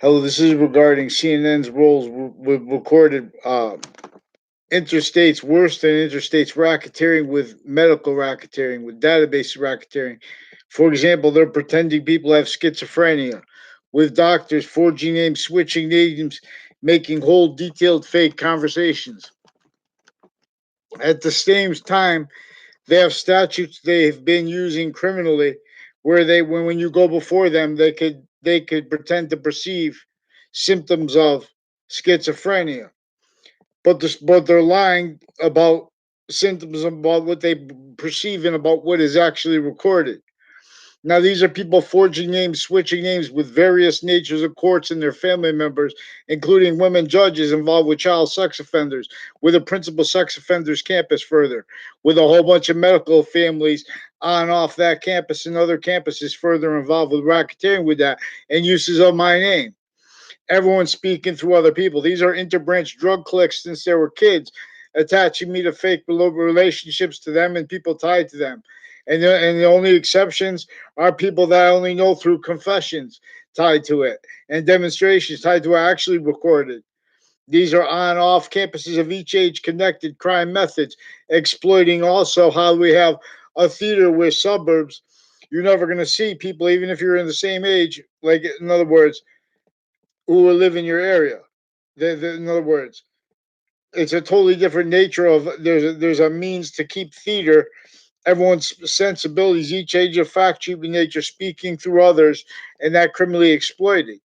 Hello, this is regarding CNN's roles with recorded interstates, worse than interstates racketeering with medical racketeering, with database racketeering. For example, they're pretending people have schizophrenia, with doctors forging names, switching names, making whole detailed fake conversations. At the same time, they have statutes they've been using criminally, where when you go before them, they could pretend to perceive symptoms of schizophrenia, but they're lying about symptoms about what they perceive and about what is actually recorded. Now, these are people forging names, switching names with various natures of courts and their family members, including women judges involved with child sex offenders, with a principal sex offenders campus further, with a whole bunch of medical families on and off that campus and other campuses further involved with racketeering with that and uses of my name. Everyone speaking through other people. These are interbranch drug cliques since they were kids, attaching me to fake relationships to them and people tied to them. And the only exceptions are people that I only know through confessions tied to it and demonstrations tied to it actually recorded. These are on off campuses of each age connected crime methods, exploiting also how we have a theater with suburbs. You're never going to see people, even if you're in the same age, like in other words, who will live in your area. In other words, it's a totally different nature of there's a means to keep theater, everyone's sensibilities, each age of fact keeping nature, speaking through others, and that criminally exploiting.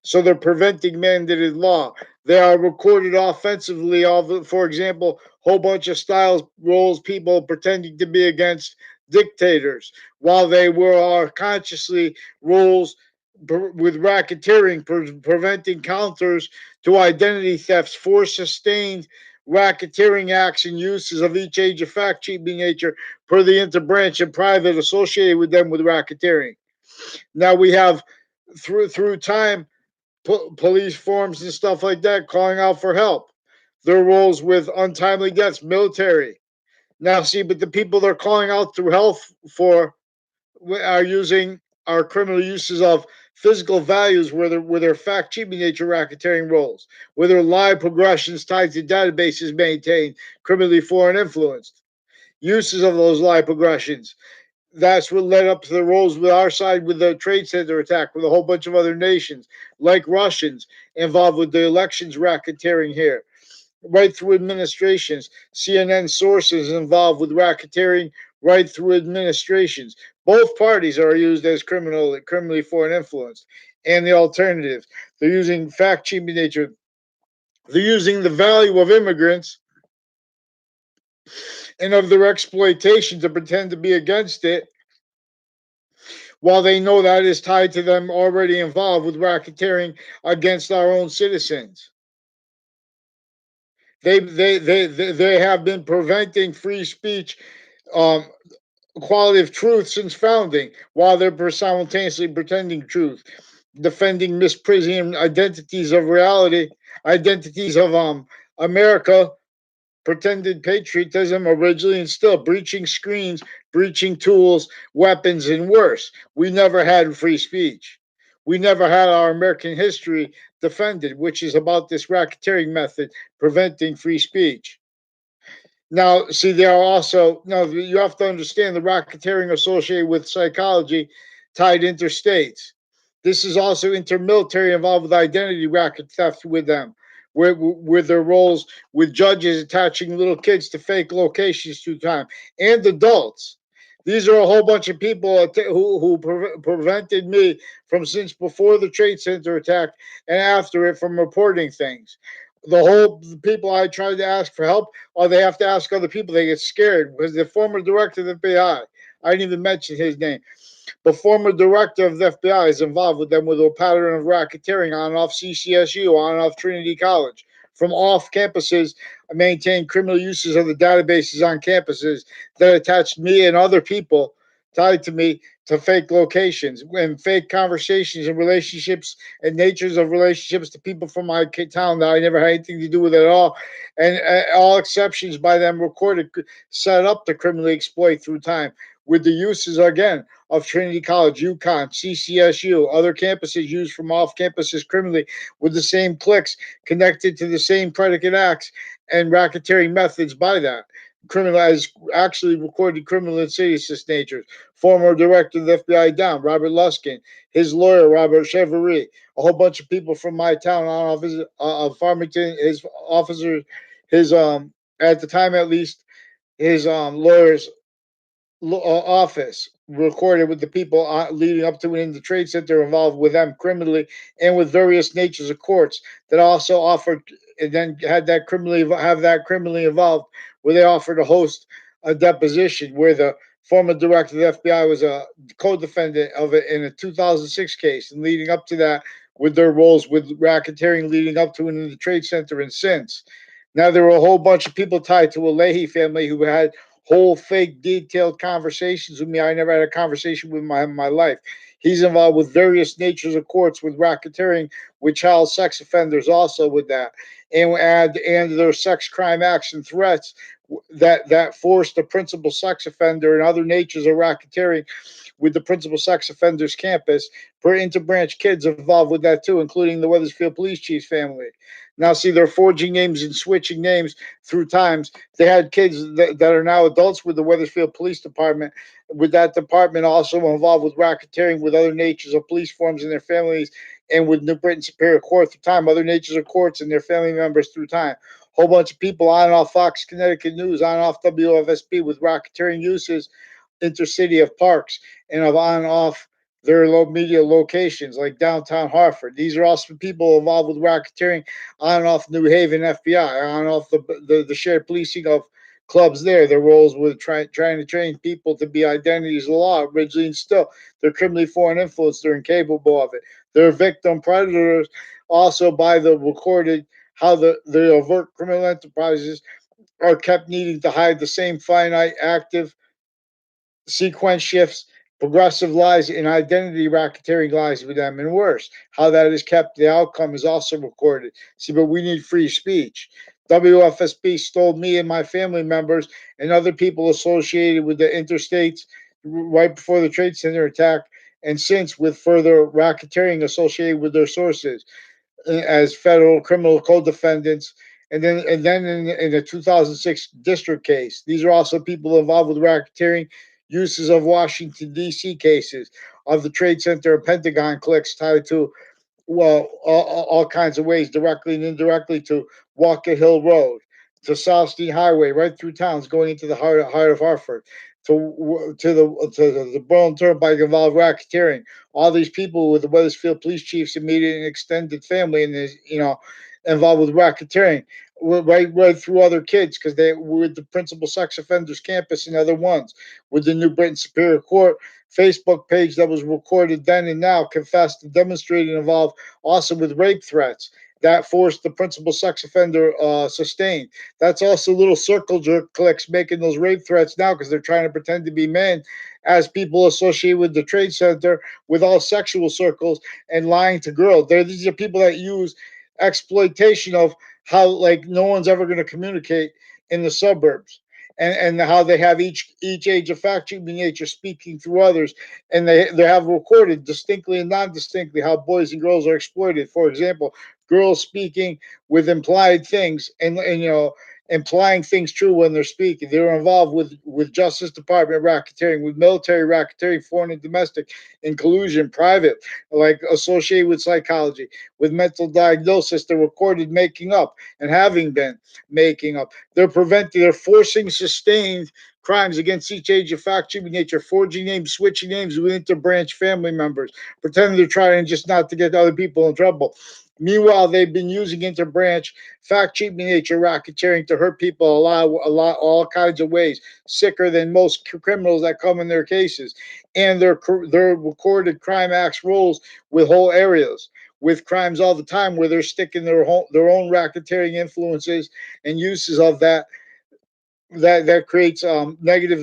So they're preventing mandated law. They are recorded offensively. For example, whole bunch of styles roles, people pretending to be against dictators, while they were are consciously roles with racketeering, preventing counters to identity thefts, for sustained racketeering acts and uses of each age of fact cheating nature per the interbranch and private associated with them with racketeering. Now we have through time police forms and stuff like that calling out for help. Their roles with untimely deaths, military. Now, see, but the people they're calling out through health for are using our criminal uses of physical values where their fact cheating nature racketeering roles, where their lie progressions tied to databases maintained, criminally foreign influenced. Uses of those lie progressions, that's what led up to the roles with our side with the Trade Center attack with a whole bunch of other nations, like Russians, involved with the elections racketeering here. Right through administrations, CNN sources involved with racketeering right through administrations. Both parties are used as criminally foreign influence. And the alternatives, they're using fact cheating nature. They're using the value of immigrants and of their exploitation to pretend to be against it, while they know that is tied to them already involved with racketeering against our own citizens. They have been preventing free speech, um, equality of truth since founding, while they're simultaneously pretending truth, defending misprision identities of reality, identities of America, pretended patriotism originally and still breaching screens, breaching tools, weapons, and worse. We never had free speech. We never had our American history defended, which is about this racketeering method preventing free speech. Now, see, there are also, no, you have to understand the racketeering associated with psychology tied interstates. This is also intermilitary involved with identity racket theft with them, with their roles with judges attaching little kids to fake locations through time and adults. These are a whole bunch of people who prevented me from since before the Trade Center attack and after it from reporting things. The people I tried to ask for help, or they have to ask other people. They get scared because the former director of the FBI, I didn't even mention his name. The former director of the FBI is involved with them with a pattern of racketeering on and off CCSU, on and off Trinity College, from off campuses, maintain criminal uses of the databases on campuses that attached me and other people tied to me to fake locations and fake conversations and relationships and natures of relationships to people from my town that I never had anything to do with at all. And all exceptions by them recorded, set up to criminally exploit through time with the uses again of Trinity College, UConn, CCSU, other campuses used from off campuses criminally with the same cliques connected to the same predicate acts and racketeering methods by that. Criminal as actually recorded criminal and seditious natures. Former director of the FBI down, Robert Luskin, his lawyer, Robert Chevrolet, a whole bunch of people from my town on office of Farmington, his officers, his at the time at least, his lawyers office recorded with the people leading up to and in the trade center involved with them criminally and with various natures of courts that also offered and then had that criminally have that criminally involved where they offered to host a deposition where the former director of the FBI was a co-defendant of it in a 2006 case and leading up to that with their roles with racketeering leading up to and in the trade center and since. Now there were a whole bunch of people tied to a Leahy family who had whole fake detailed conversations with me. I never had a conversation with him in my life. He's involved with various natures of courts with racketeering, with child sex offenders, also with that, and their sex crime acts and threats that forced the principal sex offender and other natures of racketeering with the principal sex offenders campus for interbranch kids involved with that too, including the Weathersfield Police Chief's family. Now, see, they're forging names and switching names through times. They had kids that are now adults with the Weathersfield Police Department, with that department also involved with racketeering with other natures of police forms and their families, and with New Britain Superior Court through time, other natures of courts and their family members through time. Whole bunch of people on and off Fox Connecticut News, on and off WFSB with racketeering uses intercity of parks and of on and off their low media locations like downtown Hartford. These are also people involved with racketeering on and off New Haven FBI, on and off the shared policing of clubs there. Their roles with trying to train people to be identities of the law originally and still. They're criminally foreign influence. They're incapable of it. They're victim predators also by the recorded how the overt criminal enterprises are kept needing to hide the same finite active sequence shifts, progressive lies, and identity racketeering lies with them, and worse. How that is kept, the outcome is also recorded. See, but we need free speech. WFSB stole me and my family members and other people associated with the interstates right before the Trade Center attack, and since with further racketeering associated with their sources as federal criminal co-defendants, and then in the 2006 district case. These are also people involved with racketeering uses of Washington D.C. cases of the Trade Center and Pentagon clicks tied to all kinds of ways, directly and indirectly, to Walker Hill Road, to Southstein Highway, right through towns, going into the heart of Hartford, to the Berlin Turnpike involved racketeering. All these people with the Weathersfield police chief's immediate and extended family, and is involved with racketeering, right through other kids because they were with the principal sex offenders campus and other ones with the New Britain Superior Court Facebook page that was recorded then and now confessed and demonstrated involved also with rape threats that forced the principal sex offender sustained. That's also little circle jerk clicks making those rape threats now because they're trying to pretend to be men as people associated with the trade center with all sexual circles and lying to girls. These are people that use exploitation of how like no one's ever going to communicate in the suburbs and how they have each age of fact treatment nature speaking through others, and they have recorded distinctly and non-distinctly how boys and girls are exploited. For example, girls speaking with implied things and implying things true when they're speaking. They're involved with Justice Department racketeering, with military racketeering, foreign and domestic, in collusion, private, like associated with psychology, with mental diagnosis. They're recorded making up and having been making up. They're forcing sustained crimes against each age of fact treatment nature, forging names, switching names with interbranch family members, pretending they're trying just not to get other people in trouble. Meanwhile, they've been using interbranch fact treatment nature racketeering to hurt people all kinds of ways, sicker than most criminals that come in their cases, and their recorded crime acts rolls with whole areas with crimes all the time where they're sticking their own racketeering influences and uses of that creates negative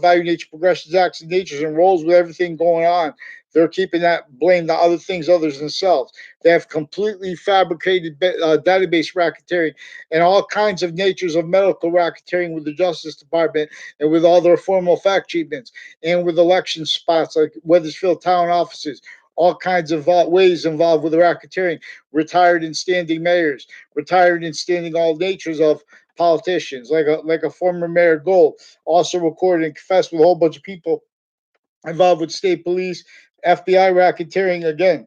value nature progressions acts and natures and roles with everything going on They're keeping that blame to other things other than themselves. They have completely fabricated database racketeering and all kinds of natures of medical racketeering with the Justice Department and with all their formal fact treatments and with election spots like Weathersfield town offices. All kinds of ways involved with the racketeering. Retired and standing mayors, retired and standing all natures of politicians, like a former mayor Gold, also recorded and confessed with a whole bunch of people involved with state police, FBI racketeering again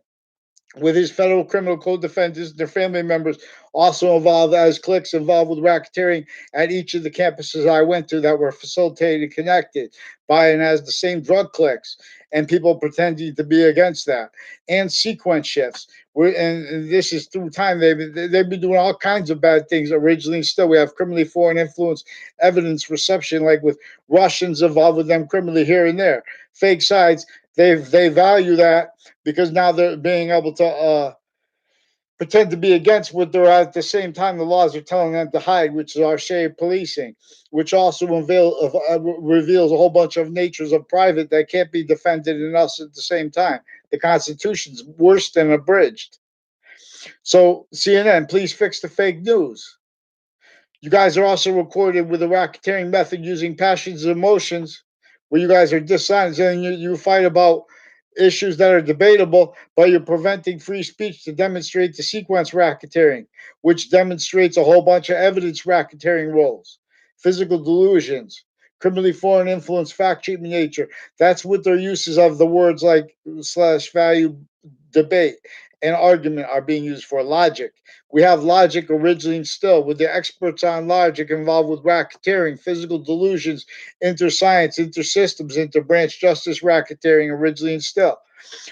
with his federal criminal code defendants, their family members also involved as cliques involved with racketeering at each of the campuses I went to that were facilitated and connected by and as the same drug cliques and people pretending to be against that and sequence shifts. And this is through time. They've been doing all kinds of bad things originally. And still, we have criminally foreign influence evidence reception, like with Russians involved with them criminally here and there. Fake sides. They value that because now they're being able to pretend to be against what they're at the same time the laws are telling them to hide, which is our shared policing, which also reveals a whole bunch of natures of private that can't be defended in us at the same time. The Constitution's worse than abridged. So CNN, please fix the fake news. You guys are also recorded with a racketeering method using passions and emotions, where you guys are dishonest and you fight about issues that are debatable, but you're preventing free speech to demonstrate the sequence racketeering, which demonstrates a whole bunch of evidence racketeering roles, physical delusions, criminally foreign influence, fact treatment nature. That's what their uses of the words like slash value debate and argument are being used for. Logic. We have logic originally and still with the experts on logic involved with racketeering, physical delusions, interscience, intersystems, interbranch justice racketeering originally and still.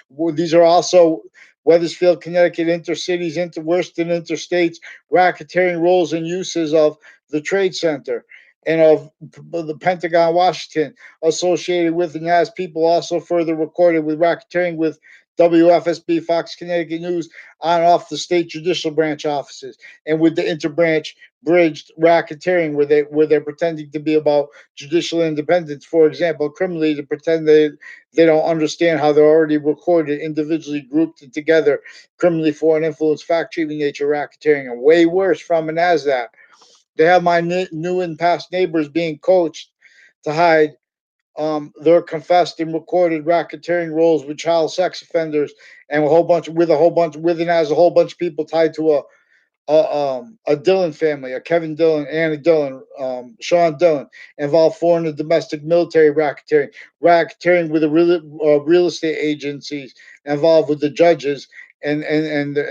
Well, these are also Weathersfield, Connecticut, intercities, Worston interstates, racketeering roles and uses of the Trade Center and of the Pentagon, Washington, associated with and as people also further recorded with racketeering with WFSB, Fox Connecticut News, on and off the state judicial branch offices, and with the interbranch bridged racketeering where they're pretending to be about judicial independence. For example, criminally to pretend they don't understand how they're already recorded, individually grouped and together, criminally foreign influence, fact treatment nature, racketeering, and way worse from and as that. They have my new and past neighbors being coached to hide their confessed and recorded racketeering roles with child sex offenders and a whole bunch with and as a whole bunch of people tied to a Dillon family, a Kevin Dillon, Anna Dillon, Sean Dillon, involved foreign and domestic military racketeering with the real estate agencies, involved with the judges. And their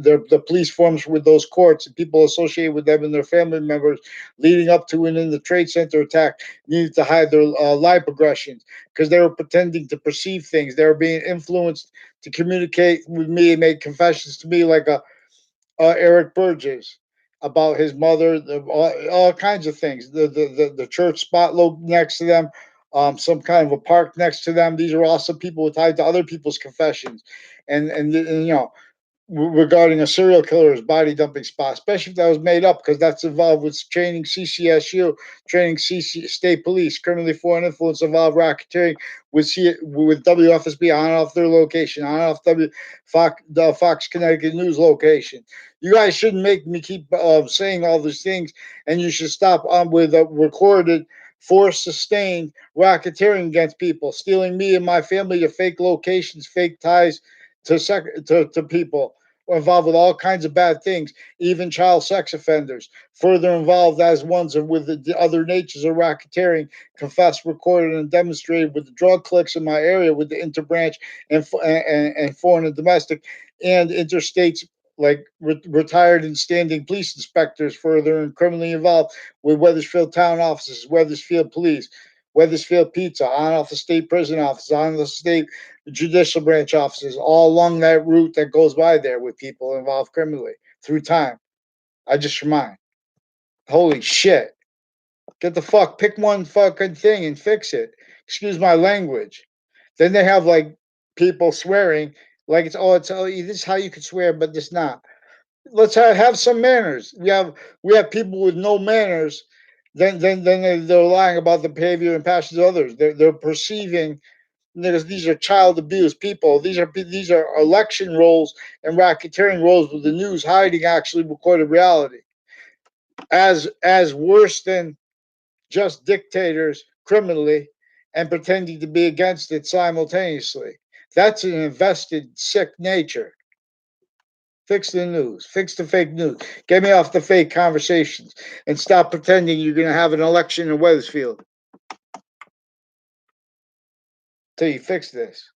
the police forms with those courts and people associated with them and their family members leading up to and in the Trade Center attack needed to hide their lie progressions because they were pretending to perceive things. They were being influenced to communicate with me and make confessions to me like a Eric Burgess about his mother, all kinds of things. The church spot next to them, some kind of a park next to them. These are also people tied to other people's confessions, and regarding a serial killer's body dumping spot, especially if that was made up, because that's involved with training CCSU, training state police, criminally foreign influence involved racketeering with WFSB on and off their location, on and off the Fox Connecticut News location. You guys shouldn't make me keep saying all these things, and you should stop with recorded force sustained racketeering against people, stealing me and my family to fake locations, fake ties to people involved with all kinds of bad things, even child sex offenders, further involved as ones with the other natures of racketeering, confessed, recorded, and demonstrated with the drug cliques in my area, with the interbranch and foreign and domestic and interstates like retired and standing police inspectors further and criminally involved with Weathersfield town offices, Weathersfield police, Weathersfield pizza, on off the state prison office, on the state judicial branch offices, all along that route that goes by there with people involved criminally through time. I just remind. Holy shit. Get the fuck, pick one fucking thing and fix it. Excuse my language. Then they have like people swearing like it's this is how you could swear, but this not. Let's have some manners. We have people with no manners. Then they're lying about the behavior and passions of others. They're perceiving Because these are child abuse people. These are election roles and racketeering roles with the news hiding actually recorded reality as worse than just dictators criminally and pretending to be against it simultaneously. That's an invested, sick nature. Fix the news. Fix the fake news. Get me off the fake conversations and stop pretending you're going to have an election in Wethersfield till you fix this.